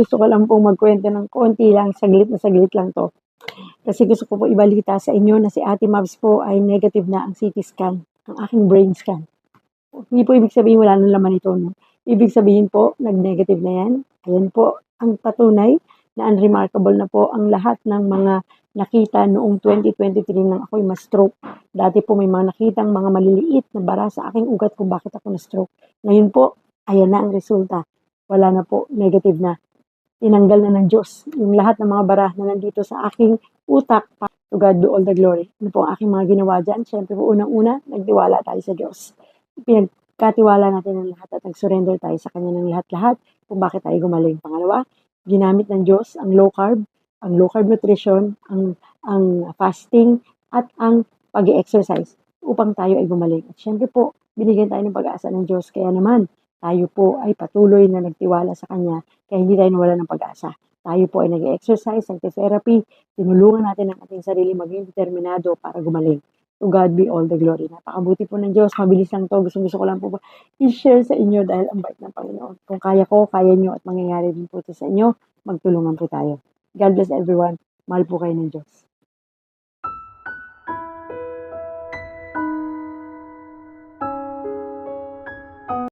Gusto ko lang pong magkwento ng konti lang, saglit na saglit lang to. Kasi gusto ko po ibalita sa inyo na si Ate Mabs po ay negative na ang CT scan, ang aking brain scan. Hindi po ibig sabihin wala nang laman ito, no? Ibig sabihin po, nag-negative na yan. Ayan po ang patunay na unremarkable na po ang lahat ng mga nakita noong 2023 nang ako'y ma-stroke. Dati po may mga nakitang mga maliliit na bara sa aking ugat kung bakit ako na-stroke. Ngayon po, ayan na ang resulta. Wala na po, negative na. Tinanggal na ng Diyos yung lahat ng mga bara na nandito sa aking utak. To God be all the glory. Ano po ang aking mga ginawa dyan? Siyempre po, unang-una, nagtiwala tayo sa Diyos. Pinagkatiwala natin ang lahat at nag-surrender tayo sa Kanya ng lahat-lahat kung bakit tayo gumaling. Pangalawa, ginamit ng Diyos ang low carb nutrition, ang fasting, at ang pag-exercise upang tayo ay gumaling. At syempre po, binigyan tayo ng pag-asa ng Diyos. Kaya naman, tayo po ay patuloy na nagtiwala sa Kanya kaya hindi tayo nawala ng pag-asa. Tayo po ay nag-exercise, nag-therapy, tinulungan natin ang ating sarili maging determinado para gumaling. To God be all the glory. Napakabuti po ng Diyos. Mabilis lang to. Gusto ko lang po i-share sa inyo dahil ang bait ng Panginoon. Kung kaya ko, kaya nyo at mangyayari din po ito sa inyo, magtulungan po tayo. God bless everyone. Mahal po kayo ng Diyos.